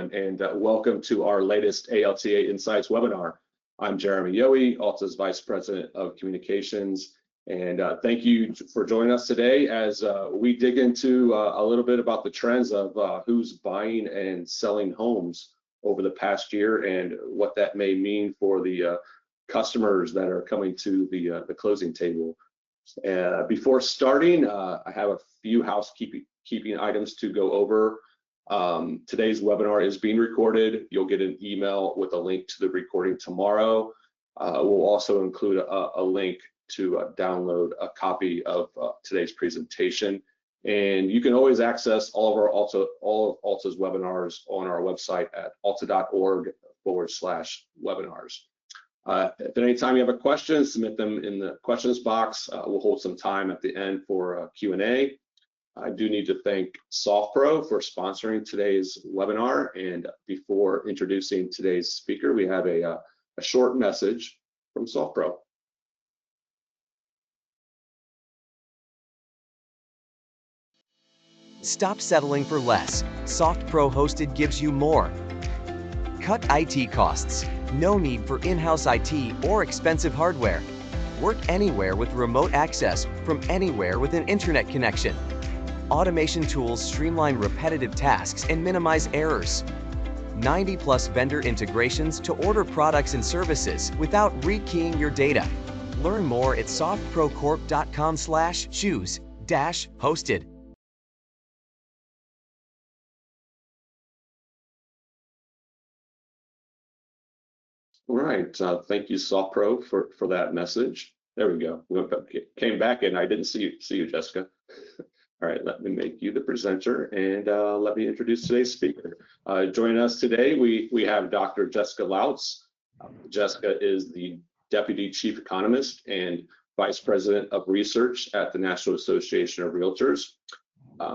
everyone, and welcome to our latest ALTA Insights webinar. I'm Jeremy Yohe, Alta's Vice President of Communications, and thank you for joining us today as we dig into a little bit about the trends of who's buying and selling homes over the past year and what that may mean for the customers that are coming to the closing table. Before starting, I have a few housekeeping items to go over. Today's webinar is being recorded. You'll get an email with a link to the recording tomorrow. We'll also include a link to download a copy of today's presentation. And you can always access all of Alta's webinars on our website at alta.org/webinars. If at any time you have a question, submit them in the questions box. We'll hold some time at the end for Q&A. I do need to thank SoftPro for sponsoring today's webinar. And before introducing today's speaker, we have a short message from SoftPro. Stop settling for less. SoftPro Hosted gives you more. Cut IT costs. No need for in-house IT or expensive hardware. Work anywhere with remote access from anywhere with an internet connection. Automation tools streamline repetitive tasks and minimize errors. 90+ vendor integrations to order products and services without rekeying your data. Learn more at softprocorp.com/choose-hosted. All right, thank you, SoftPro, for that message. There we go. We came back and I didn't see you, Jessica. All right, let me make you the presenter and let me introduce today's speaker. Joining us today, we have Dr. Jessica Lautz. Jessica is the Deputy Chief Economist and Vice President of Research at the National Association of Realtors.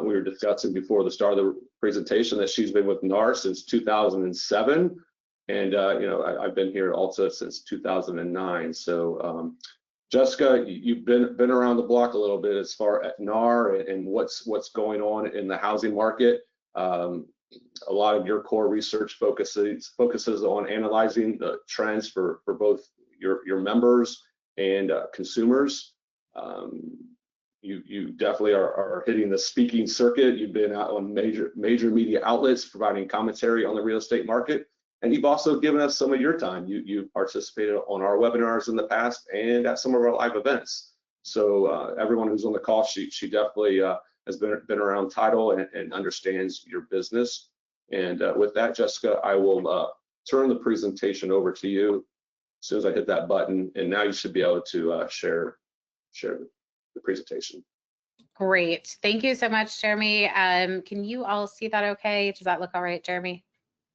We were discussing before the start of the presentation that she's been with NAR since 2007. And I've been here at Alta since 2009. So Jessica, you've been around the block a little bit as far as NAR and what's going on in the housing market. A lot of your core research focuses on analyzing the trends for both your members and consumers. You definitely are hitting the speaking circuit. You've been out on major media outlets providing commentary on the real estate market. And you've also given us some of your time. You've participated on our webinars in the past and at some of our live events. So everyone who's on the call, she definitely has been around title and understands your business. And with that, Jessica, I will turn the presentation over to you as soon as I hit that button. And now you should be able to share the presentation. Great. Thank you so much, Jeremy. Can you all see that okay? Does that look all right, Jeremy?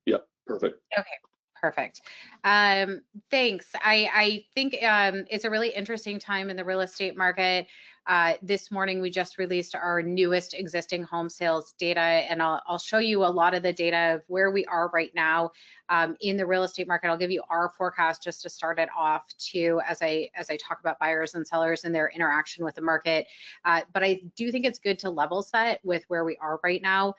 Yep. Perfect. Okay, perfect. Thanks. I think it's a really interesting time in the real estate market. This morning, we just released our newest existing home sales data, and I'll show you a lot of the data of where we are right now in the real estate market. I'll give you our forecast just to start it off too, as I talk about buyers and sellers and their interaction with the market. But I do think it's good to level set with where we are right now.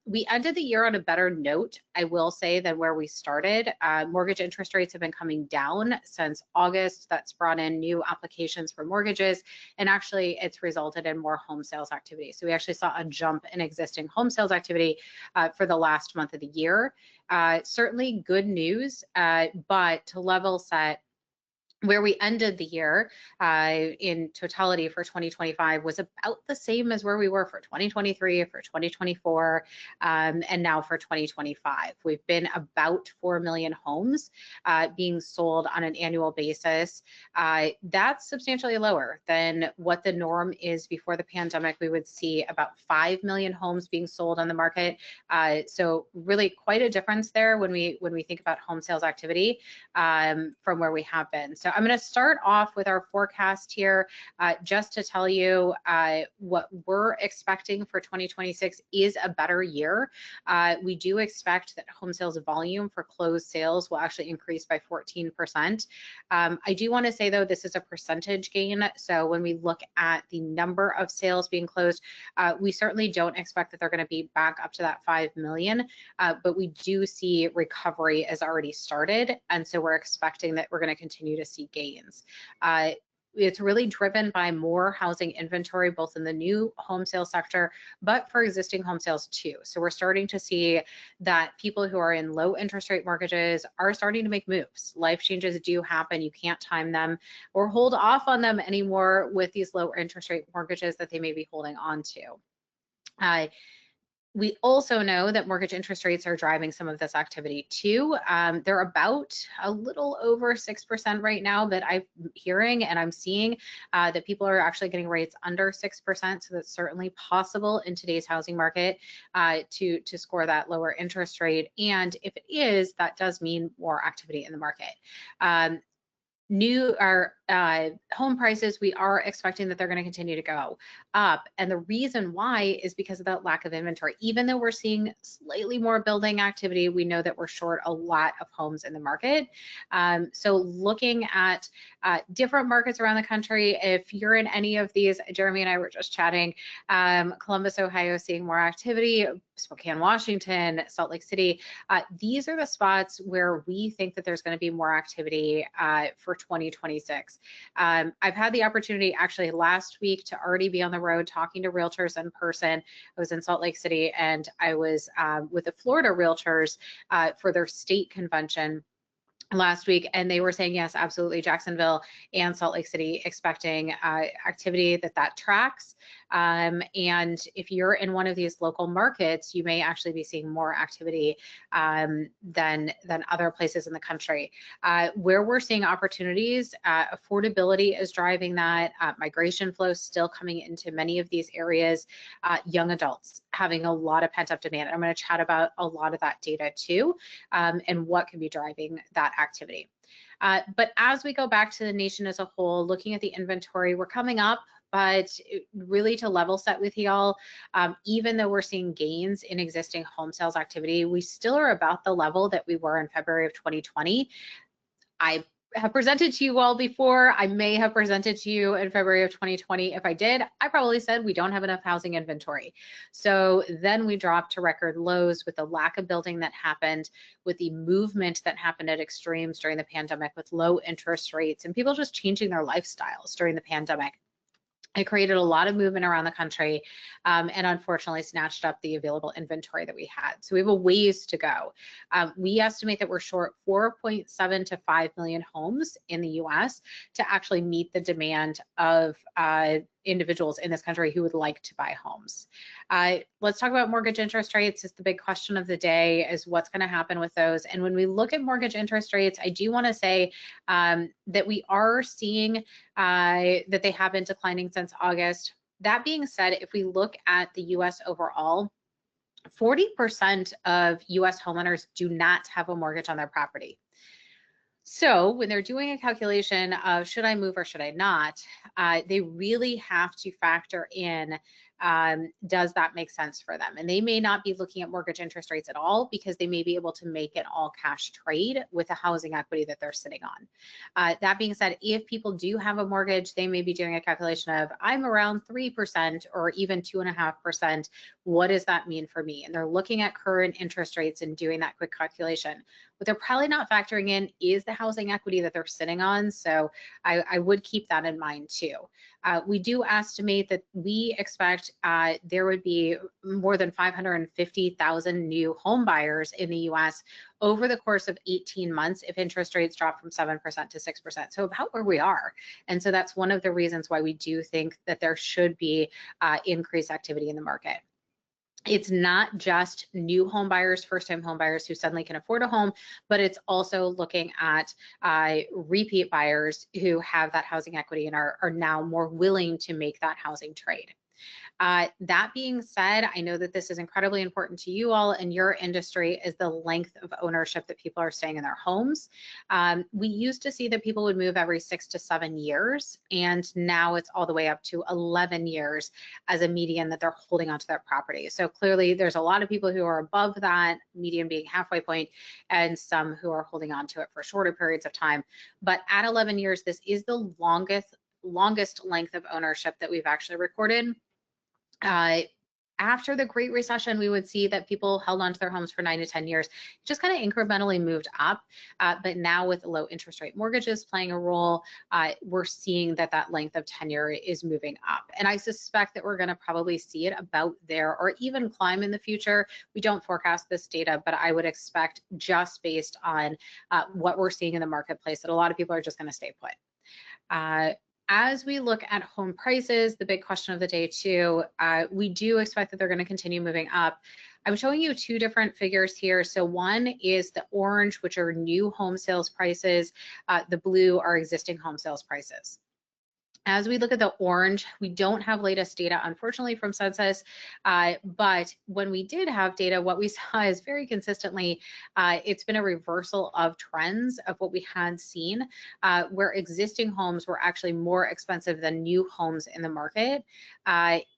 We ended the year on a better note, I will say, than where we started. Mortgage interest rates have been coming down since August. That's brought in new applications for mortgages, and actually it's resulted in more home sales activity. So we actually saw a jump in existing home sales activity for the last month of the year. Certainly good news, but to level set, where we ended the year in totality for 2025 was about the same as where we were for 2023, for 2024, and now for 2025. We've been about 4 million homes being sold on an annual basis. That's substantially lower than what the norm is before the pandemic. We would see about 5 million homes being sold on the market. So really quite a difference there when we think about home sales activity from where we have been. So I'm going to start off with our forecast here, just to tell you what we're expecting for 2026 is a better year. We do expect that home sales volume for closed sales will actually increase by 14%. I do want to say though, this is a percentage gain. So when we look at the number of sales being closed, we certainly don't expect that they're going to be back up to that 5 million, but we do see recovery has already started. And so we're expecting that we're going to continue to see gains. It's really driven by more housing inventory, both in the new home sales sector, but for existing home sales too. So we're starting to see that people who are in low interest rate mortgages are starting to make moves. Life changes do happen. You can't time them or hold off on them anymore with these low interest rate mortgages that they may be holding on to. We also know that mortgage interest rates are driving some of this activity too. They're about a little over 6% right now, but I'm hearing and I'm seeing that people are actually getting rates under 6%. So that's certainly possible in today's housing market to score that lower interest rate. And if it is, that does mean more activity in the market. Home prices, we are expecting that they're going to continue to go up. And the reason why is because of that lack of inventory. Even though we're seeing slightly more building activity, we know that we're short a lot of homes in the market. So looking at different markets around the country, if you're in any of these, Jeremy and I were just chatting, Columbus, Ohio, seeing more activity, Spokane, Washington, Salt Lake City. These are the spots where we think that there's going to be more activity for 2026. I've had the opportunity actually last week to already be on the road talking to realtors in person. I was in Salt Lake City and I was with the Florida realtors for their state convention last week, and they were saying, yes, absolutely, Jacksonville and Salt Lake City expecting activity that tracks. And if you're in one of these local markets, you may actually be seeing more activity than other places in the country. Where we're seeing opportunities, affordability is driving that. Migration flow is still coming into many of these areas. Young adults having a lot of pent-up demand. I'm going to chat about a lot of that data too, and what can be driving that activity. But as we go back to the nation as a whole, looking at the inventory, we're coming up, but really to level set with y'all, even though we're seeing gains in existing home sales activity, we still are about the level that we were in February of 2020. I have presented to you all before. I may have presented to you in February of 2020. If I did, I probably said we don't have enough housing inventory. So then we dropped to record lows with the lack of building that happened, with the movement that happened at extremes during the pandemic with low interest rates and people just changing their lifestyles during the pandemic. It created a lot of movement around the country and unfortunately snatched up the available inventory that we had. So we have a ways to go. We estimate that we're short 4.7 to 5 million homes in the US to actually meet the demand of individuals in this country who would like to buy homes. Let's talk about mortgage interest rates. It's the big question of the day, is what's going to happen with those. And when we look at mortgage interest rates, I do want to say that we are seeing that they have been declining since August. That being said, if we look at the US overall, 40% of US homeowners do not have a mortgage on their property. So when they're doing a calculation of should I move or should I not, they really have to factor in, does that make sense for them? And they may not be looking at mortgage interest rates at all because they may be able to make an all cash trade with the housing equity that they're sitting on. That being said, if people do have a mortgage, they may be doing a calculation of I'm around 3% or even 2.5%. What does that mean for me? And they're looking at current interest rates and doing that quick calculation. What they're probably not factoring in is the housing equity that they're sitting on. So I would keep that in mind too. We do estimate that we expect there would be more than 550,000 new home buyers in the US over the course of 18 months if interest rates drop from 7% to 6%. So about where we are. And so that's one of the reasons why we do think that there should be increased activity in the market. It's not just new home buyers, first-time home buyers who suddenly can afford a home, but it's also looking at repeat buyers who have that housing equity and are now more willing to make that housing trade. That being said, I know that this is incredibly important to you all in your industry is the length of ownership that people are staying in their homes. We used to see that people would move every 6 to 7 years, and now it's all the way up to 11 years as a median that they're holding onto their property. So clearly there's a lot of people who are above that, median being halfway point, and some who are holding on to it for shorter periods of time. But at 11 years, this is the longest length of ownership that we've actually recorded. After the Great Recession, we would see that people held onto their homes for 9 to 10 years, just kind of incrementally moved up. But now with low interest rate mortgages playing a role, we're seeing that that length of tenure is moving up. And I suspect that we're going to probably see it about there or even climb in the future. We don't forecast this data, but I would expect just based on what we're seeing in the marketplace that a lot of people are just going to stay put. As we look at home prices, the big question of the day too, we do expect that they're going to continue moving up. I'm showing you two different figures here. So one is the orange, which are new home sales prices. The blue are existing home sales prices. As we look at the orange, we don't have latest data, unfortunately, from census, but when we did have data, what we saw is very consistently, it's been a reversal of trends of what we had seen, where existing homes were actually more expensive than new homes in the market.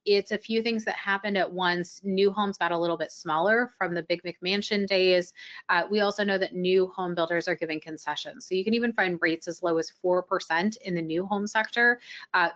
It's a few things that happened at once. New homes got a little bit smaller from the big McMansion days. We also know that new home builders are giving concessions. So you can even find rates as low as 4% in the new home sector.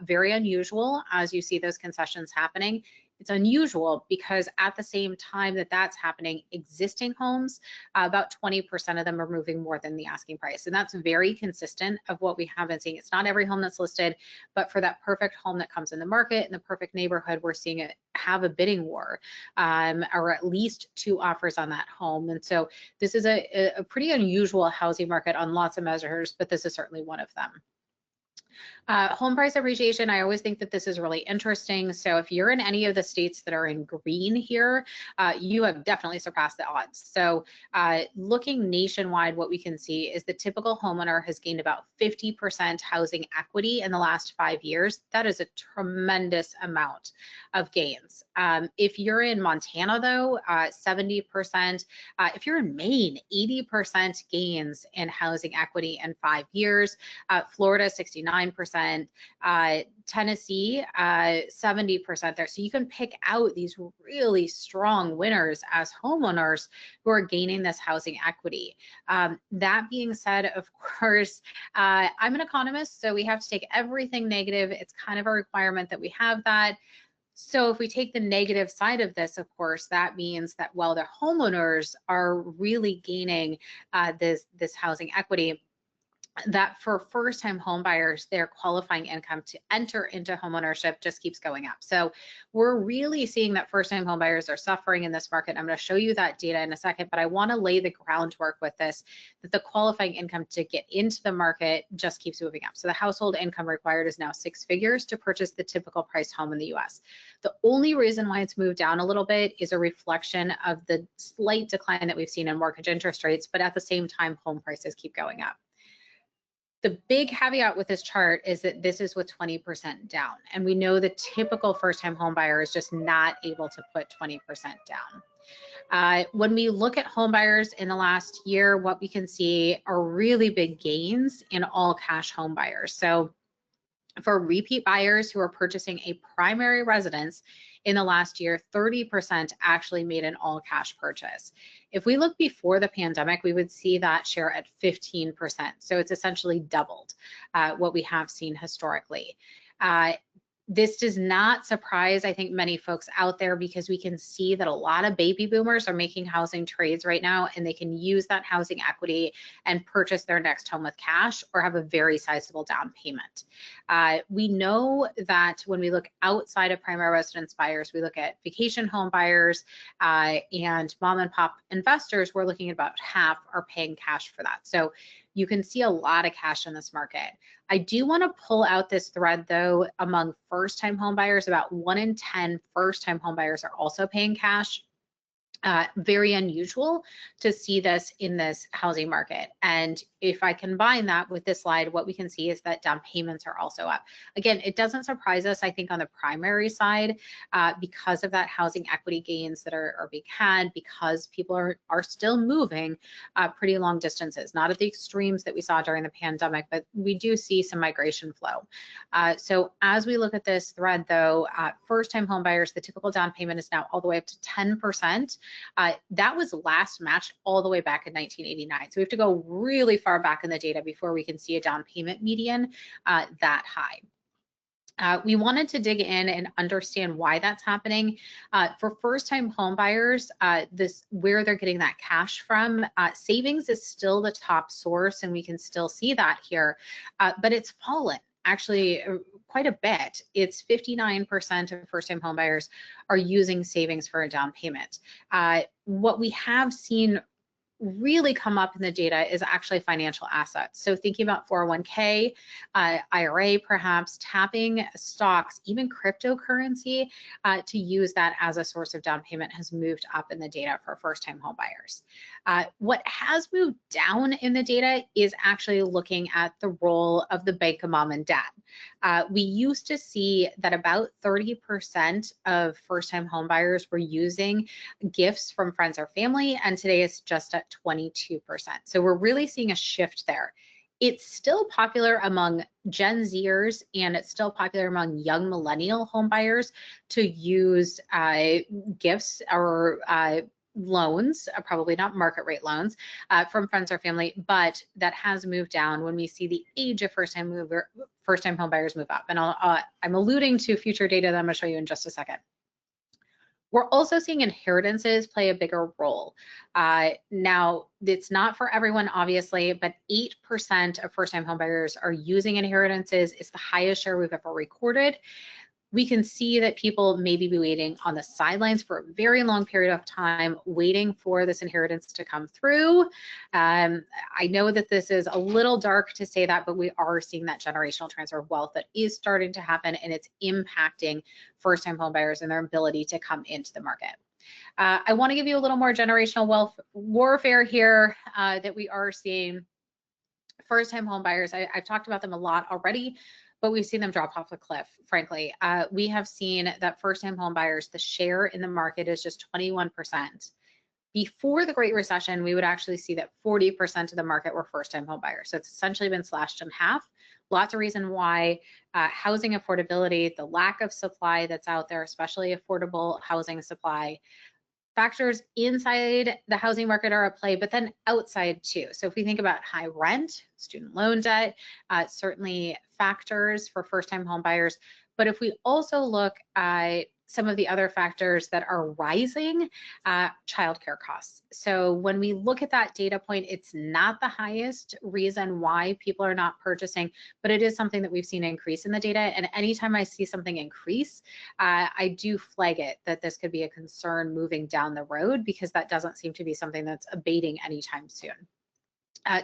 Very unusual as you see those concessions happening. It's unusual because at the same time that that's happening, existing homes, about 20% of them are moving more than the asking price. And that's very consistent of what we have been seeing. It's not every home that's listed, but for that perfect home that comes in the market in the perfect neighborhood, we're seeing it have a bidding war, or at least 2 offers on that home. And so this is a pretty unusual housing market on lots of measures, but this is certainly one of them. Home price appreciation, I always think that this is really interesting. So if you're in any of the states that are in green here, you have definitely surpassed the odds. So looking nationwide, what we can see is the typical homeowner has gained about 50% housing equity in the last 5 years. That is a tremendous amount of gains. If you're in Montana though, 70%, if you're in Maine, 80% gains in housing equity in 5 years, Florida, 69%, Tennessee, 70% there. So you can pick out these really strong winners as homeowners who are gaining this housing equity. That being said, of course, I'm an economist, so we have to take everything negative. It's kind of a requirement that we have that. So if we take the negative side of this, of course, that means that while the homeowners are really gaining this housing equity, that for first-time home buyers, their qualifying income to enter into homeownership just keeps going up. So we're really seeing that first-time home buyers are suffering in this market. I'm going to show you that data in a second, but I want to lay the groundwork with this, that the qualifying income to get into the market just keeps moving up. So the household income required is now 6 figures to purchase the typical price home in the US. The only reason why it's moved down a little bit is a reflection of the slight decline that we've seen in mortgage interest rates, but at the same time, home prices keep going up. The big caveat with this chart is that this is with 20% down. And we know the typical first-time home buyer is just not able to put 20% down. When we look at home buyers in the last year, what we can see are really big gains in all cash home buyers. So for repeat buyers who are purchasing a primary residence in the last year, 30% actually made an all cash purchase. If we look before the pandemic, we would see that share at 15%. So it's essentially doubled what we have seen historically. This does not surprise, I think, many folks out there because we can see that a lot of baby boomers are making housing trades right now, and they can use that housing equity and purchase their next home with cash or have a very sizable down payment. We know that when we look outside of primary residence buyers, we look at vacation home buyers and mom and pop investors, we're looking at about half are paying cash for that. So you can see a lot of cash in this market. I do want to pull out this thread though, among first-time home buyers, about 1 in 10 first-time home buyers are also paying cash. Very unusual to see this in this housing market. And if I combine that with this slide, what we can see is that down payments are also up. Again, it doesn't surprise us, I think, on the primary side because of that housing equity gains that are being had, because people are still moving pretty long distances, not at the extremes that we saw during the pandemic, but we do see some migration flow. So as we look at this thread, though, first-time home buyers, the typical down payment is now all the way up to 10%. That was last matched all the way back in 1989. So we have to go really far back in the data before we can see a down payment median that high. We wanted to dig in and understand why that's happening. For first-time home buyers, where they're getting that cash from, savings is still the top source, and we can still see that here, but it's fallen actually quite a bit. It's 59% of first-time home buyers are using savings for a down payment. What we have seen really come up in the data is actually financial assets. So thinking about 401k, IRA, perhaps tapping stocks, even cryptocurrency to use that as a source of down payment has moved up in the data for first-time home buyers. What has moved down in the data is actually looking at the role of the bank of mom and dad. We used to see that about 30% of first-time home buyers were using gifts from friends or family, and today it's just at 22%. So we're really seeing a shift there. It's still popular among Gen Zers, and it's still popular among young millennial home buyers to use gifts or loans, probably not market rate loans, from friends or family, but that has moved down when we see the age of first-time home buyers move up. And I'm alluding to future data that I'm going to show you in just a second. We're also seeing inheritances play a bigger role. Now, it's not for everyone, obviously, but 8% of first-time homebuyers are using inheritances. It's the highest share we've ever recorded. We can see that people may be waiting on the sidelines for a very long period of time, waiting for this inheritance to come through. I know that this is a little dark to say that, but we are seeing that generational transfer of wealth that is starting to happen, and it's impacting first-time home buyers and their ability to come into the market. I want to give you a little more generational wealth warfare here that we are seeing. First-time home buyers, I've talked about them a lot already, but we've seen them drop off a cliff, frankly. We have seen that first-time home buyers, the share in the market is just 21%. Before the Great Recession, we would actually see that 40% of the market were first-time home buyers. So it's essentially been slashed in half. Lots of reason why housing affordability, the lack of supply that's out there, especially affordable housing supply, factors inside the housing market are at play, but then outside too. So if we think about high rent, student loan debt, certainly factors for first-time home buyers. But if we also look at some of the other factors that are rising, childcare costs. So when we look at that data point, it's not the highest reason why people are not purchasing, but it is something that we've seen increase in the data. And anytime I see something increase, I do flag it that this could be a concern moving down the road, because that doesn't seem to be something that's abating anytime soon.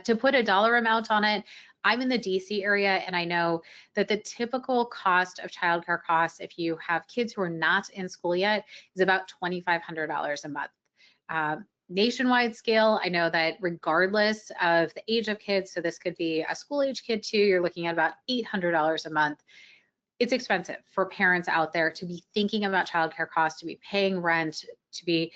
To put a dollar amount on it, I'm in the DC area, and I know that the typical cost of childcare costs, if you have kids who are not in school yet, is about $2,500 a month. Nationwide scale, I know that regardless of the age of kids, so this could be a school age kid too, you're looking at about $800 a month. It's expensive for parents out there to be thinking about childcare costs, to be paying rent, to be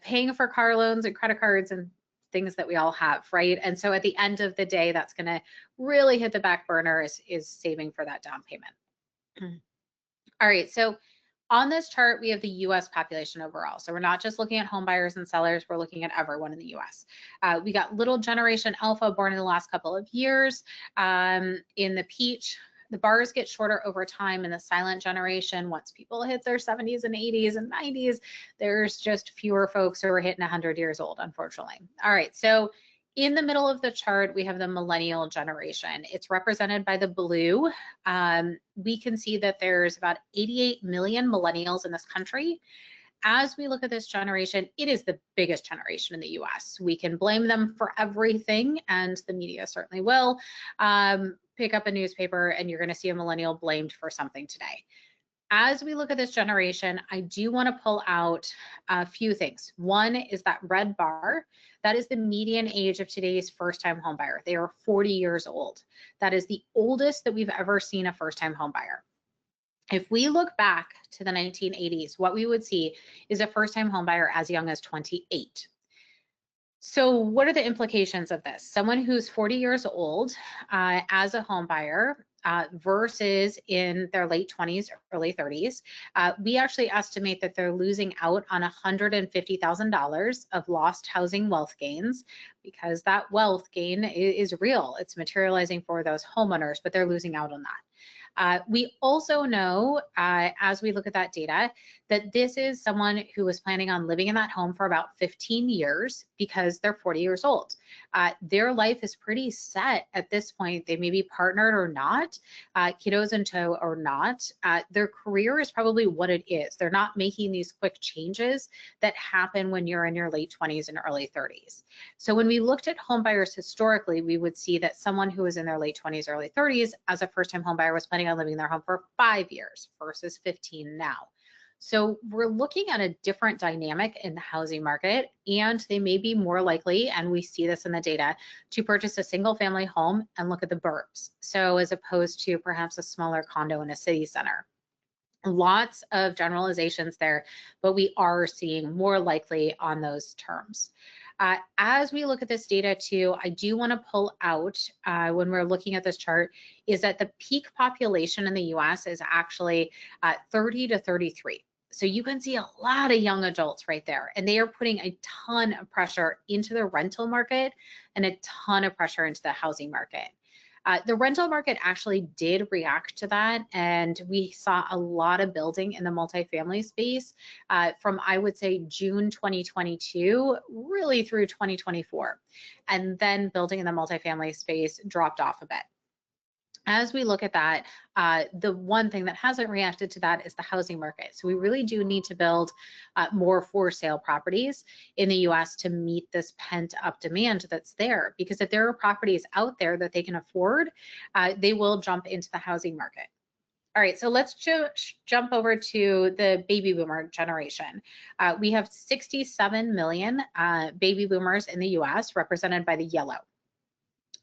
paying for car loans and credit cards and things that we all have, right? And so at the end of the day, that's going to really hit the back burner is saving for that down payment. All right, so on this chart, we have the US population overall. So we're not just looking at home buyers and sellers, we're looking at everyone in the US. We got little generation alpha born in the last couple of years. In the peach, the bars get shorter over time. In the silent generation, once people hit their 70s and 80s and 90s, there's just fewer folks who are hitting 100 years old, unfortunately. All right, so in the middle of the chart, we have the millennial generation. It's represented by the blue. We can see that there's about 88 million millennials in this country. As we look at this generation, it is the biggest generation in the US. We can blame them for everything, and the media certainly will. Pick up a newspaper and you're going to see a millennial blamed for something today. As we look at this generation, I do want to pull out a few things. One is that red bar. That is the median age of today's first-time homebuyer. They are 40 years old. That is the oldest that we've ever seen a first-time homebuyer. If we look back to the 1980s, what we would see is a first-time homebuyer as young as 28. So what are the implications of this? Someone who's 40 years old as a home buyer versus in their late 20s, early 30s, we actually estimate that they're losing out on $150,000 of lost housing wealth gains, because that wealth gain is real. It's materializing for those homeowners, but they're losing out on that. We also know, as we look at that data, that this is someone who was planning on living in that home for about 15 years because they're 40 years old. Their life is pretty set at this point. They may be partnered or not, kiddos in tow or not. Their career is probably what it is. They're not making these quick changes that happen when you're in your late 20s and early 30s. So when we looked at home buyers historically, we would see that someone who was in their late 20s, early 30s as a first-time home buyer was planning on living in their home for 5 years versus 15 now. So we're looking at a different dynamic in the housing market, and they may be more likely, and we see this in the data, to purchase a single family home and look at the burbs. So as opposed to perhaps a smaller condo in a city center. Lots of generalizations there, but we are seeing more likely on those terms. As we look at this data too, I do want to pull out when we're looking at this chart is that the peak population in the US is actually 30 to 33. So you can see a lot of young adults right there, and they are putting a ton of pressure into the rental market and a ton of pressure into the housing market. The rental market actually did react to that, and we saw a lot of building in the multifamily space from, I would say, June 2022 really through 2024. And then building in the multifamily space dropped off a bit. As we look at that, the one thing that hasn't reacted to that is the housing market. So we really do need to build more for sale properties in the US to meet this pent up demand that's there. Because if there are properties out there that they can afford, they will jump into the housing market. All right, so let's jump over to the baby boomer generation. We have 67 million baby boomers in the US, represented by the yellow.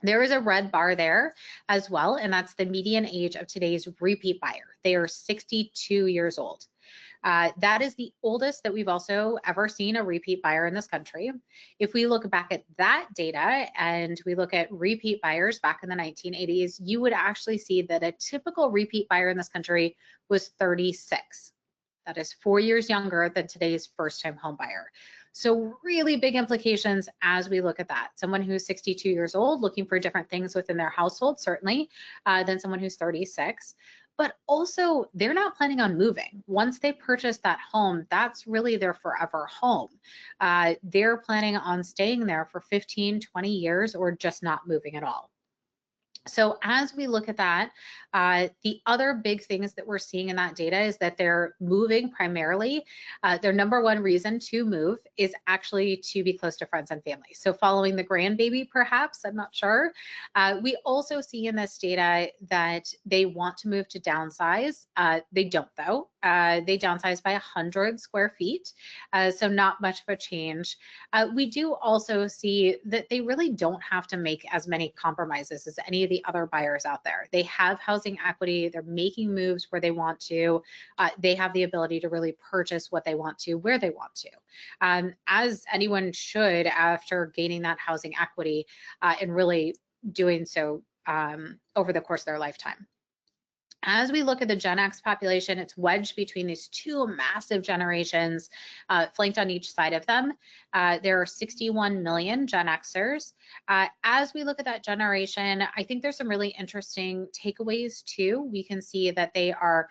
There is a red bar there as well, and that's the median age of today's repeat buyer. They are 62 years old. That is the oldest that we've also ever seen a repeat buyer in this country. If we look back at that data and we look at repeat buyers back in the 1980s, you would actually see that a typical repeat buyer in this country was 36. That is 4 years younger than today's first-time home buyer. So really big implications as we look at that. Someone who's 62 years old looking for different things within their household, certainly, than someone who's 36. But also, they're not planning on moving. Once they purchase that home, that's really their forever home. They're planning on staying there for 15, 20 years or just not moving at all. So as we look at that, the other big things that we're seeing in that data is that they're moving primarily. Their number one reason to move is actually to be close to friends and family. So following the grandbaby, perhaps, I'm not sure. We also see in this data that they want to move to downsize. They don't though. They downsize by 100 square feet, so not much of a change. We do also see that they really don't have to make as many compromises as any of the other buyers out there. They have housing equity, they're making moves where they want to, they have the ability to really purchase what they want to, where they want to, as anyone should after gaining that housing equity and really doing so over the course of their lifetime. As we look at the Gen X population, it's wedged between these two massive generations, flanked on each side of them. There are 61 million Gen Xers. As we look at that generation, I think there's some really interesting takeaways too. We can see that they are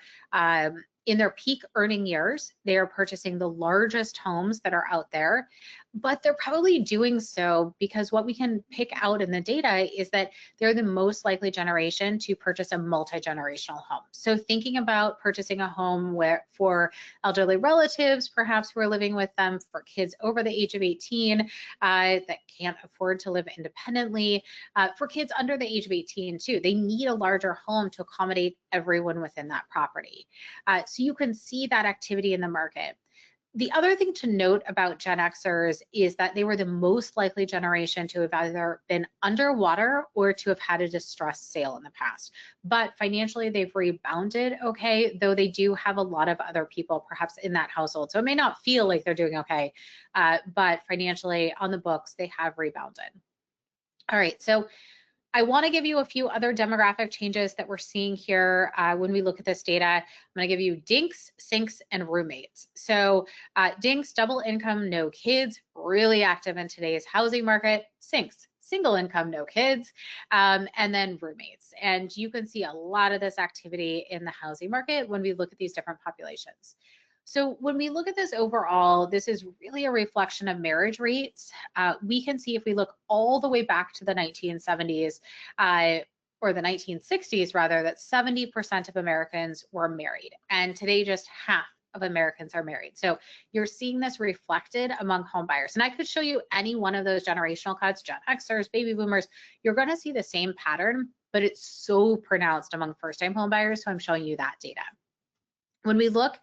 in their peak earning years, they are purchasing the largest homes that are out there. but they're probably doing so because what we can pick out in the data is that they're the most likely generation to purchase a multi-generational home. So thinking about purchasing a home where for elderly relatives, perhaps who are living with them, for kids over the age of 18 that can't afford to live independently, for kids under the age of 18 too, they need a larger home to accommodate everyone within that property. So you can see that activity in the market. The other thing to note about Gen Xers is that they were the most likely generation to have either been underwater or to have had a distressed sale in the past. But financially, they've rebounded okay, though they do have a lot of other people perhaps in that household. So it may not feel like they're doing okay, but financially on the books, they have rebounded. All right, so I want to give you a few other demographic changes that we're seeing here when we look at this data. I'm going to give you dinks, sinks, and roommates. So dinks, double income, no kids, really active in today's housing market. Sinks, single income, no kids, and then roommates. And you can see a lot of this activity in the housing market when we look at these different populations. So when we look at this overall, this is really a reflection of marriage rates. We can see if we look all the way back to the 1970s, or the 1960s rather, that 70% of Americans were married. And today just half of Americans are married. So you're seeing this reflected among home buyers. And I could show you any one of those generational cuts, Gen Xers, baby boomers, you're gonna see the same pattern, but it's so pronounced among first-time home buyers. So I'm showing you that data. When we look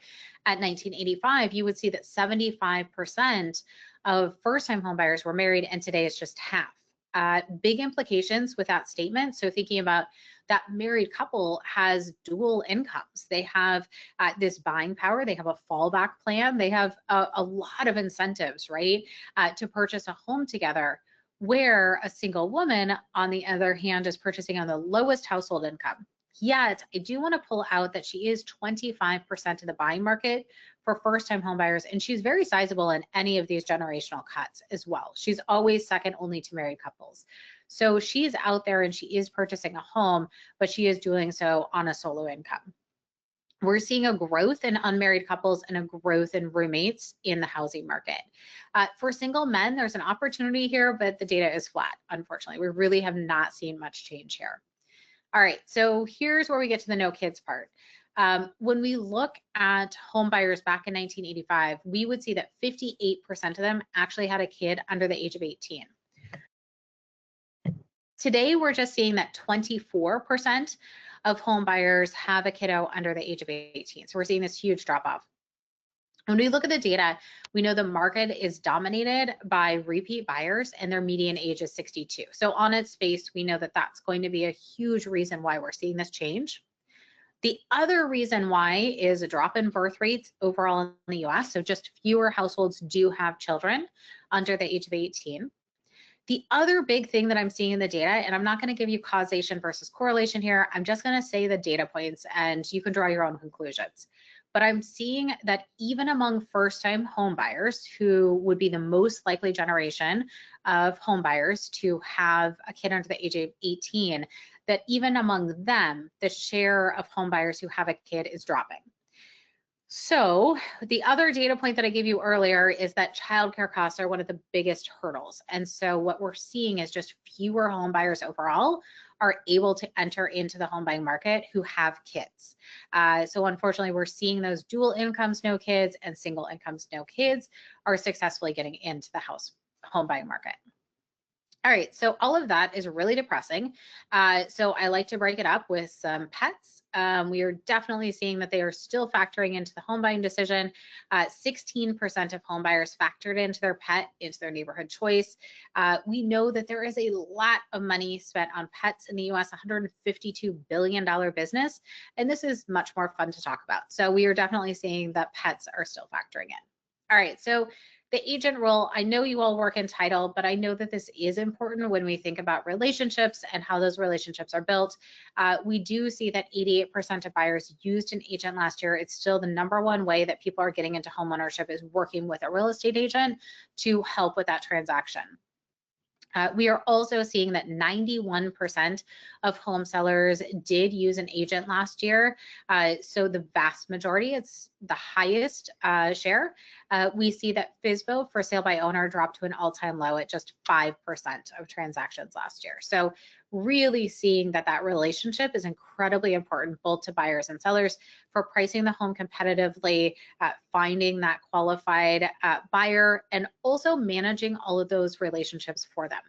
at 1985, you would see that 75% of first-time homebuyers were married, and today it's just half. Big implications with that statement. So thinking about that married couple has dual incomes. They have this buying power. They have a fallback plan. They have a lot of incentives, right, to purchase a home together, where a single woman, on the other hand, is purchasing on the lowest household income. Yet, I do want to pull out that she is 25% of the buying market for first-time homebuyers, and she's very sizable in any of these generational cuts as well. She's always second only to married couples. So she's out there and she is purchasing a home, but she is doing so on a solo income. We're seeing a growth in unmarried couples and a growth in roommates in the housing market. For single men, there's an opportunity here, but the data is flat, unfortunately. We really have not seen much change here. All right, so here's where we get to the no kids part. When we look at home buyers back in 1985, we would see that 58% of them actually had a kid under the age of 18. Today, we're just seeing that 24% of home buyers have a kiddo under the age of 18. So we're seeing this huge drop off. When we look at the data, we know the market is dominated by repeat buyers and their median age is 62. So on its face, we know that that's going to be a huge reason why we're seeing this change. The other reason why is a drop in birth rates overall in the US. So just fewer households do have children under the age of 18. The other big thing that I'm seeing in the data, and I'm not going to give you causation versus correlation here, I'm just going to say the data points and you can draw your own conclusions. But I'm seeing that even among first-time home buyers, who would be the most likely generation of home buyers to have a kid under the age of 18, that even among them, the share of home buyers who have a kid is dropping. So the other data point that I gave you earlier is that childcare costs are one of the biggest hurdles. And so what we're seeing is just fewer home buyers overall are able to enter into the home buying market who have kids. So unfortunately, we're seeing those dual incomes, no kids, and single incomes, no kids are successfully getting into the home buying market. All right, so all of that is really depressing. So I like to break it up with some pets. We are definitely seeing that they are still factoring into the home buying decision. 16% of home buyers factored into their pet, into their neighborhood choice. We know that there is a lot of money spent on pets in the US, $152 billion business, and this is much more fun to talk about. So we are definitely seeing that pets are still factoring in. All right, so the agent role, I know you all work in title, but I know that this is important when we think about relationships and how those relationships are built. We do see that 88% of buyers used an agent last year. It's still the #1 way that people are getting into homeownership is working with a real estate agent to help with that transaction. We are also seeing that 91% of home sellers did use an agent last year. So the vast majority, it's the highest share. We see that FSBO for sale by owner dropped to an all-time low at just 5% of transactions last year. So really seeing that that relationship is incredibly important both to buyers and sellers for pricing the home competitively, finding that qualified buyer, and also managing all of those relationships for them.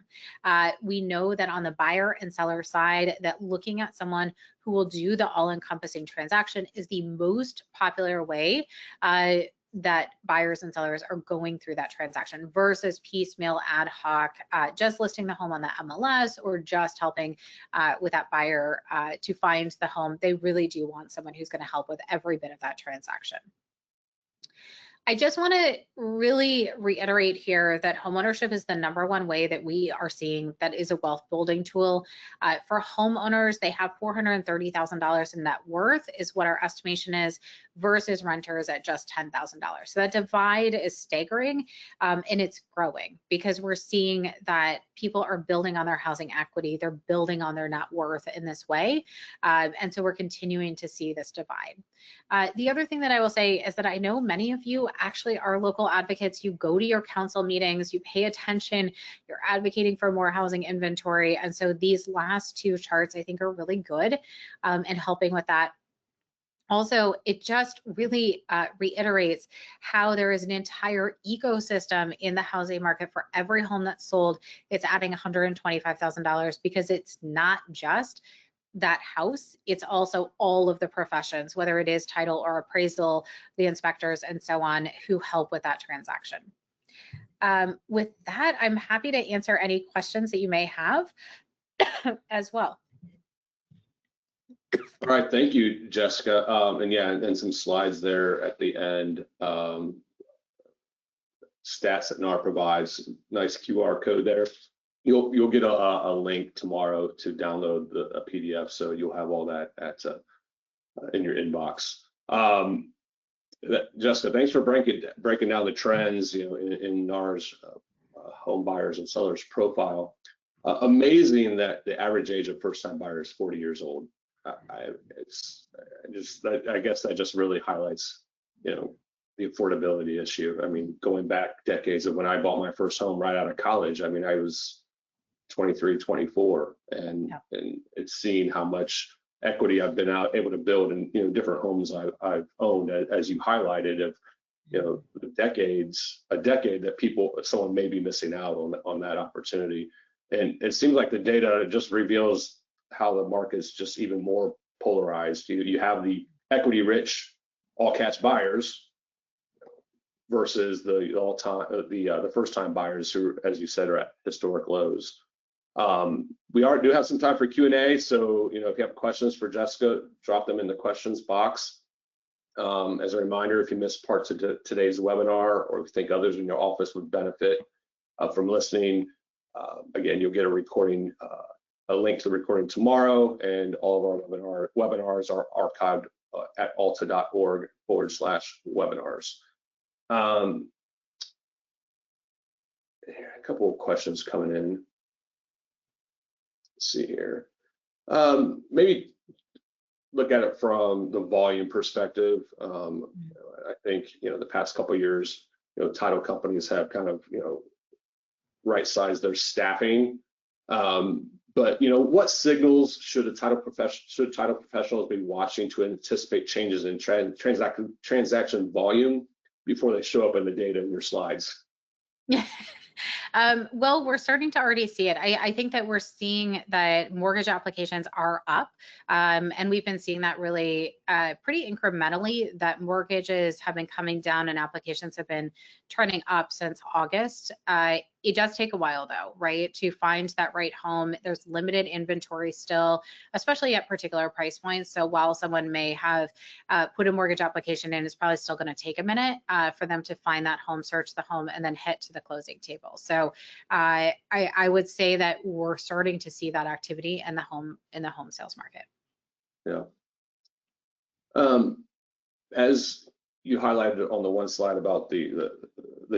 We know that on the buyer and seller side, that looking at someone who will do the all-encompassing transaction is the most popular way that buyers and sellers are going through that transaction versus piecemeal ad hoc, just listing the home on the MLS or just helping with that buyer to find the home. They really do want someone who's going to help with every bit of that transaction. I just want to really reiterate here that homeownership is the #1 way that we are seeing that is a wealth building tool. For homeowners, they have $430,000 in net worth is what our estimation is versus renters at just $10,000. So that divide is staggering and it's growing because we're seeing that people are building on their housing equity. They're building on their net worth in this way. And so we're continuing to see this divide. The other thing that I will say is that I know many of you actually are local advocates. You go to your council meetings, you pay attention, you're advocating for more housing inventory. And so these last two charts I think are really good in helping with that. Also, it just really reiterates how there is an entire ecosystem in the housing market. For every home that's sold, it's adding $125,000 because it's not just that house, it's also all of the professions, whether it is title or appraisal, the inspectors and so on, who help with that transaction. With that, I'm happy to answer any questions that you may have as well. All right, thank you, Jessica. And yeah, and some slides there at the end. Stats that NAR provides, nice QR code there. You'll get a link tomorrow to download a PDF, so you'll have all that in your inbox. Jessica, thanks for breaking down the trends, in NAR's home buyers and sellers profile. Amazing that the average age of first-time buyer is 40 years old. I guess that just really highlights, the affordability issue. I mean, going back decades of when I bought my first home right out of college, I mean, I was 23, 24, and it's seeing how much equity I've been able to build in different homes I've owned, as you highlighted, of a decade that someone may be missing out on that opportunity. And it seems like the data just reveals how the market's just even more polarized. You have the equity rich all cash buyers versus the first time buyers who, as you said, are at historic lows. We do have some time for Q&A, so if you have questions for Jessica, drop them in the questions box. As a reminder, if you missed parts of today's webinar, or if you think others in your office would benefit from listening, again, you'll get a recording, a link to the recording tomorrow, and all of our webinars are archived at alta.org/webinars. A couple of questions coming in. Let's see here. Maybe look at it from the volume perspective. I think the past couple of years, title companies have kind of right-sized their staffing. But what signals should title professionals be watching to anticipate changes in transaction volume before they show up in the data in your slides? Well, we're starting to already see it. I think that we're seeing that mortgage applications are up, and we've been seeing that really pretty incrementally, that mortgages have been coming down and applications have been trending up since August. It does take a while though, right, to find that right home. There's limited inventory still, especially at particular price points. So while someone may have put a mortgage application in, it's probably still going to take a minute for them to find that home, search the home, and then head to the closing table. So I would say that we're starting to see that activity in the home sales market. Yeah. As you highlighted on the one slide about the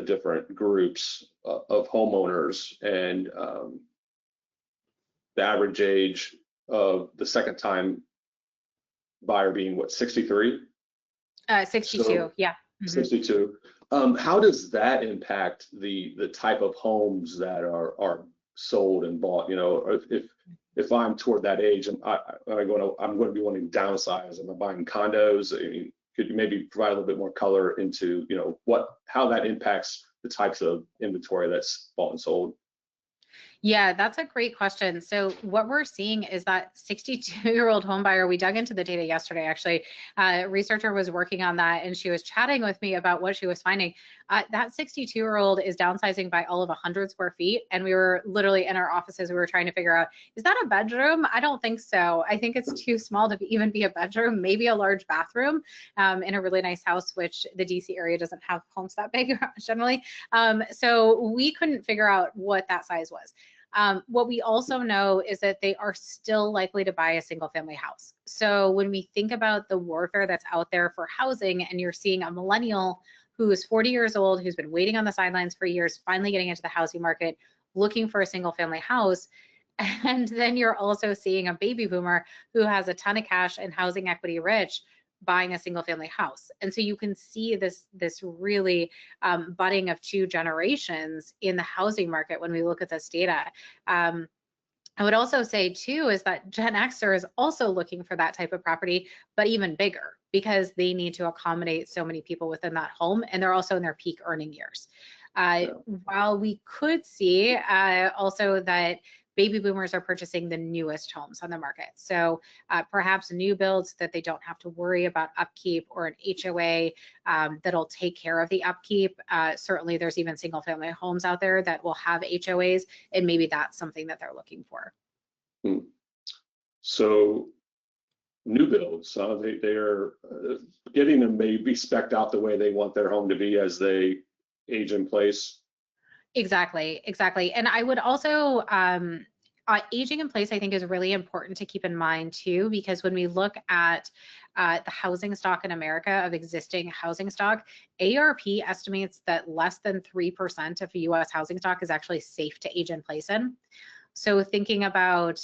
different groups of homeowners, and the average age of the second time buyer being what, 63? 62, So, yeah. 62. How does that impact the type of homes that are sold and bought? You know, if I'm toward that age and I'm going to be wanting to downsize, am I buying condos? I mean, could you maybe provide a little bit more color into, you know, how that impacts the types of inventory that's bought and sold? Yeah, that's a great question. So what we're seeing is that 62-year-old home buyer, we dug into the data yesterday, actually. A researcher was working on that, and she was chatting with me about what she was finding. That 62-year-old is downsizing by all of 100 square feet, and we were literally in our offices, we were trying to figure out, is that a bedroom? I don't think so. I think it's too small to even be a bedroom, maybe a large bathroom in a really nice house, which the DC area doesn't have homes that big generally. So we couldn't figure out what that size was. What we also know is that they are still likely to buy a single family house. So when we think about the warfare that's out there for housing, and you're seeing a millennial who is 40 years old, who's been waiting on the sidelines for years, finally getting into the housing market, looking for a single family house. And then you're also seeing a baby boomer who has a ton of cash and housing equity rich, buying a single family house. And so you can see this really budding of two generations in the housing market when we look at this data. I would also say too is that Gen Xer is also looking for that type of property, but even bigger, because they need to accommodate so many people within that home, and they're also in their peak earning years. While we could see also that baby boomers are purchasing the newest homes on the market. So perhaps new builds that they don't have to worry about upkeep, or an HOA that'll take care of the upkeep. Certainly there's even single family homes out there that will have HOAs, and maybe that's something that they're looking for. So new builds, they're getting them maybe spec'd out the way they want their home to be as they age in place. Exactly. And I would also, aging in place, I think, is really important to keep in mind too, because when we look at the housing stock in America, of existing housing stock, ARP estimates that less than 3% of US housing stock is actually safe to age in place in. So thinking about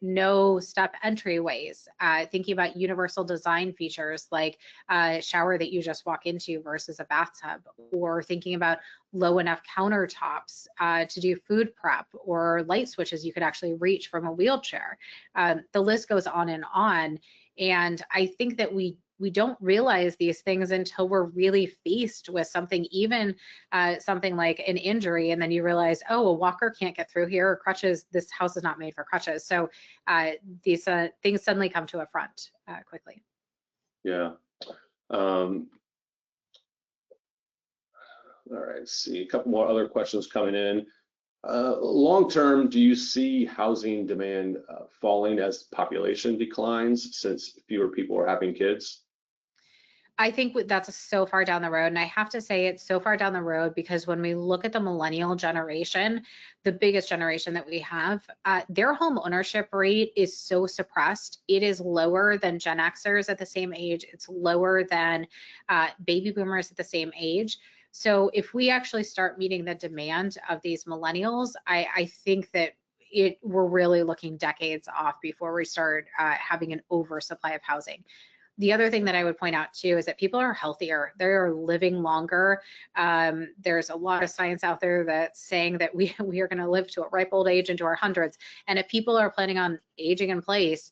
no step entryways, thinking about universal design features like a shower that you just walk into versus a bathtub, or thinking about low enough countertops to do food prep, or light switches you could actually reach from a wheelchair. The list goes on. And I think that we don't realize these things until we're really faced with something, even something like an injury, and then you realize, oh, a walker can't get through here, or crutches, this house is not made for crutches. So these things suddenly come to a front quickly. Yeah. All right, let's see, a couple more other questions coming in. Long term, do you see housing demand falling as population declines, since fewer people are having kids? I think that's so far down the road. And I have to say it's so far down the road because when we look at the millennial generation, the biggest generation that we have, their home ownership rate is so suppressed. It is lower than Gen Xers at the same age. It's lower than baby boomers at the same age. So if we actually start meeting the demand of these millennials, I think that we're really looking decades off before we start having an oversupply of housing. The other thing that I would point out too is that people are healthier. They are living longer. There's a lot of science out there that's saying that we are going to live to a ripe old age into our hundreds. And if people are planning on aging in place,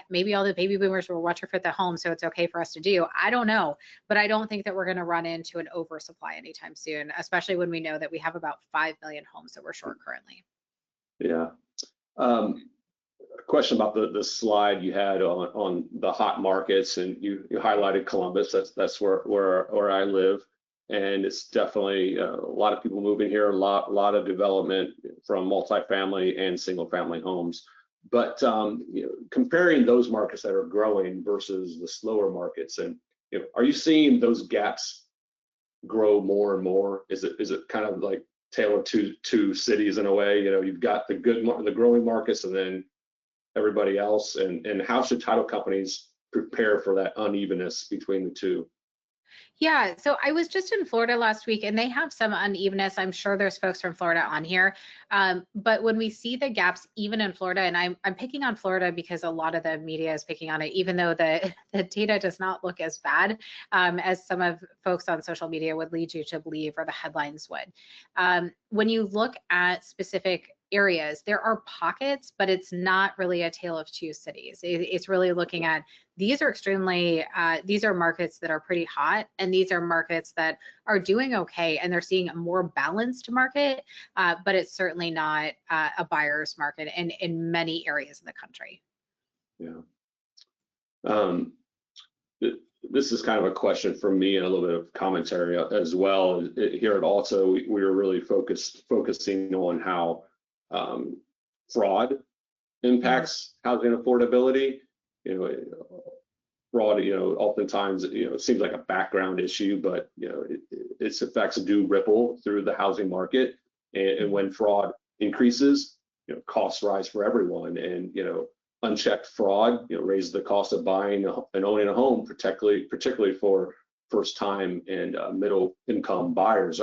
maybe all the baby boomers will retrofit the home, so it's okay for us to do. I don't know, but I don't think that we're going to run into an oversupply anytime soon, especially when we know that we have about 5 million homes that we're short currently. Yeah. A question about the slide you had on the hot markets, and you highlighted Columbus. That's where I live, and it's definitely a lot of people moving here, a lot of development from multifamily and single family homes. But comparing those markets that are growing versus the slower markets, and are you seeing those gaps grow more and more? Is it kind of like tale of two cities in a way? You've got the growing markets, and then everybody else, and how should title companies prepare for that unevenness between the two? Yeah, so I was just in Florida last week and they have some unevenness. I'm sure there's folks from Florida on here. But when we see the gaps, even in Florida, and I'm picking on Florida because a lot of the media is picking on it, even though the data does not look as bad as some of folks on social media would lead you to believe, or the headlines would. When you look at specific areas, there are pockets, but it's not really a tale of two cities. It's really looking at, these are extremely, these are markets that are pretty hot, and these are markets that are doing okay, and they're seeing a more balanced market, but it's certainly not a buyer's market in many areas of the country. Yeah. This is kind of a question from me and a little bit of commentary as well. Here at Also, we are really focusing on how fraud impacts housing affordability. You know, fraud, oftentimes, it seems like a background issue, but, its effects do ripple through the housing market. And when fraud increases, costs rise for everyone. And, unchecked fraud, raises the cost of buying and owning a home, particularly for first-time and middle-income buyers.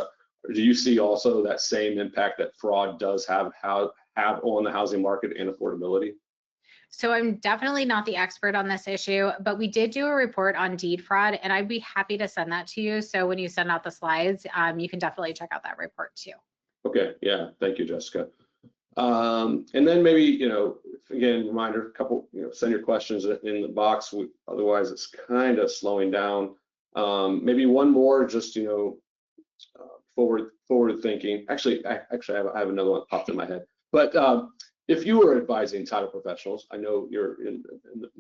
Do you see also that same impact that fraud does have on the housing market and affordability? So I'm definitely not the expert on this issue, but we did do a report on deed fraud, and I'd be happy to send that to you. So when you send out the slides, you can definitely check out that report too. Okay, yeah, thank you, Jessica. And then maybe, again, reminder, send your questions in the box. Otherwise, it's kind of slowing down. Maybe one more, just, forward thinking. Actually, I have another one that popped in my head. But if you were advising title professionals, I know you're in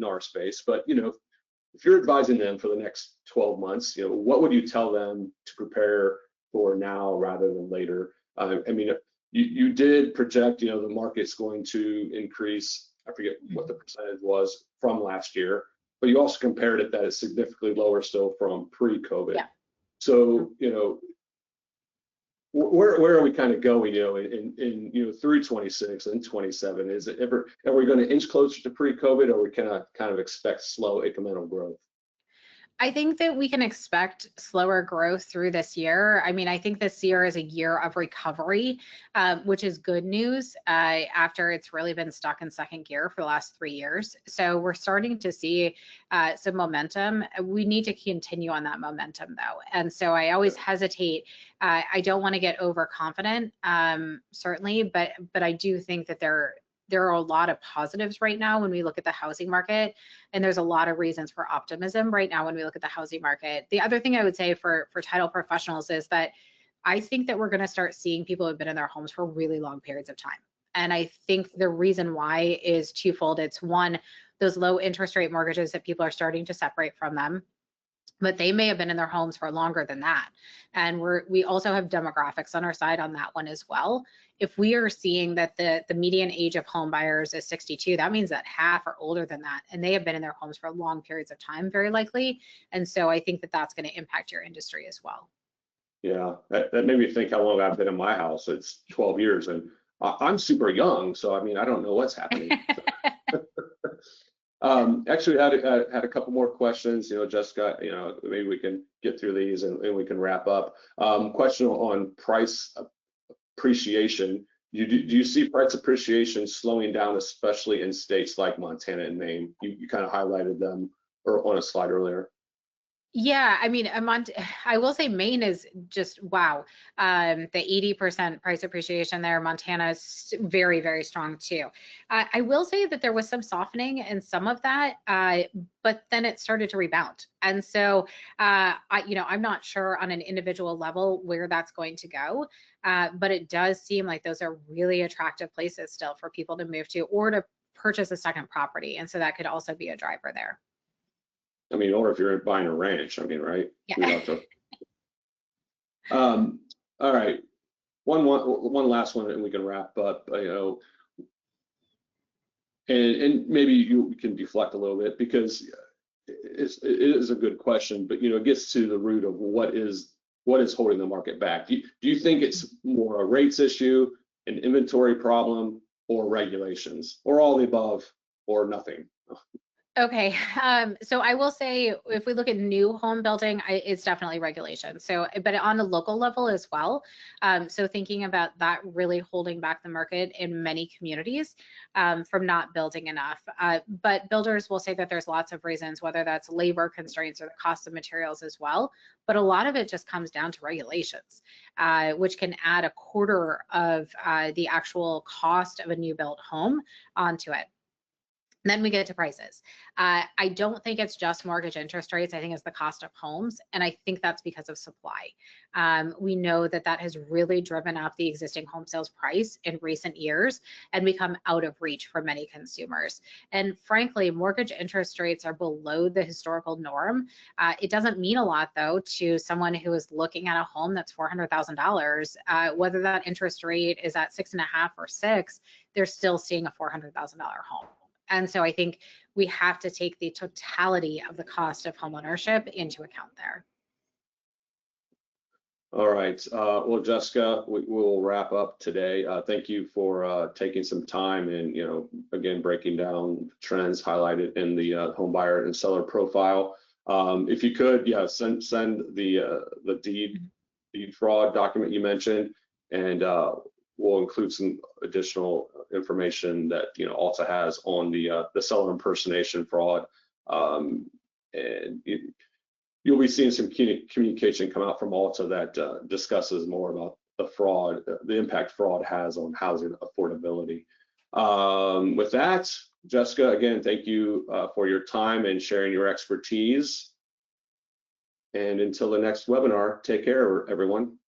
our space, but if you're advising them for the next 12 months, what would you tell them to prepare for now rather than later? I mean, you did project, the market's going to increase. I forget what the percentage was from last year, but you also compared it that it's significantly lower still from pre-COVID. Yeah. So, where are we kind of going, in through 26 and 27? Is it are we going to inch closer to pre-COVID, or we kind of expect slow incremental growth? I think that we can expect slower growth through this year. I mean, I think this year is a year of recovery, which is good news after it's really been stuck in second gear for the last 3 years. So we're starting to see some momentum. We need to continue on that momentum though. And so I always hesitate. I don't want to get overconfident, certainly, but I do think that there are a lot of positives right now when we look at the housing market, and there's a lot of reasons for optimism right now when we look at the housing market. The other thing I would say for title professionals is that I think that we're going to start seeing people who have been in their homes for really long periods of time. And I think the reason why is twofold. It's one, those low interest rate mortgages that people are starting to separate from them, but they may have been in their homes for longer than that. And we also have demographics on our side on that one as well. If we are seeing that the median age of home buyers is 62, that means that half are older than that, and they have been in their homes for long periods of time, very likely. And so I think that that's going to impact your industry as well. Yeah, that made me think how long I've been in my house. It's 12 years, and I'm super young, so I mean, I don't know what's happening. Actually, I had a couple more questions. Jessica, maybe we can get through these and we can wrap up. Question on price appreciation. Do you see price appreciation slowing down, especially in states like Montana and Maine? You kind of highlighted them on a slide earlier. Yeah, I mean, I will say Maine is just wow. The 80% price appreciation there. Montana is very, very strong too. I will say that there was some softening in some of that, but then it started to rebound. And so, I'm not sure on an individual level where that's going to go, but it does seem like those are really attractive places still for people to move to or to purchase a second property. And so that could also be a driver there. I mean, or if you're buying a ranch, I mean, right? Yeah. All right. One last one, and we can wrap up. And maybe you can deflect a little bit because it is a good question, but it gets to the root of what is holding the market back. Do you think it's more a rates issue, an inventory problem, or regulations, or all the above, or nothing? Okay, so I will say if we look at new home building, it's definitely regulation. So, but on a local level as well. So thinking about that really holding back the market in many communities from not building enough. But builders will say that there's lots of reasons, whether that's labor constraints or the cost of materials as well. But a lot of it just comes down to regulations, which can add a quarter of the actual cost of a new built home onto it. Then we get to prices. I don't think it's just mortgage interest rates. I think it's the cost of homes. And I think that's because of supply. We know that that has really driven up the existing home sales price in recent years and become out of reach for many consumers. And frankly, mortgage interest rates are below the historical norm. It doesn't mean a lot, though, to someone who is looking at a home that's $400,000, whether that interest rate is at 6.5 or 6, they're still seeing a $400,000 home. And so I think we have to take the totality of the cost of homeownership into account there. All right. Well, Jessica, we will wrap up today. Thank you for taking some time and, again, breaking down trends highlighted in the home buyer and seller profile. If you could, send the deed fraud document you mentioned, and we'll include some additional information that Alta has on the seller impersonation fraud, and you'll be seeing some communication come out from Alta that discusses more about the fraud, the impact fraud has on housing affordability. With that, Jessica, again, thank you for your time and sharing your expertise. And until the next webinar, take care, everyone.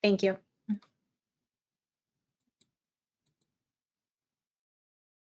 Thank you.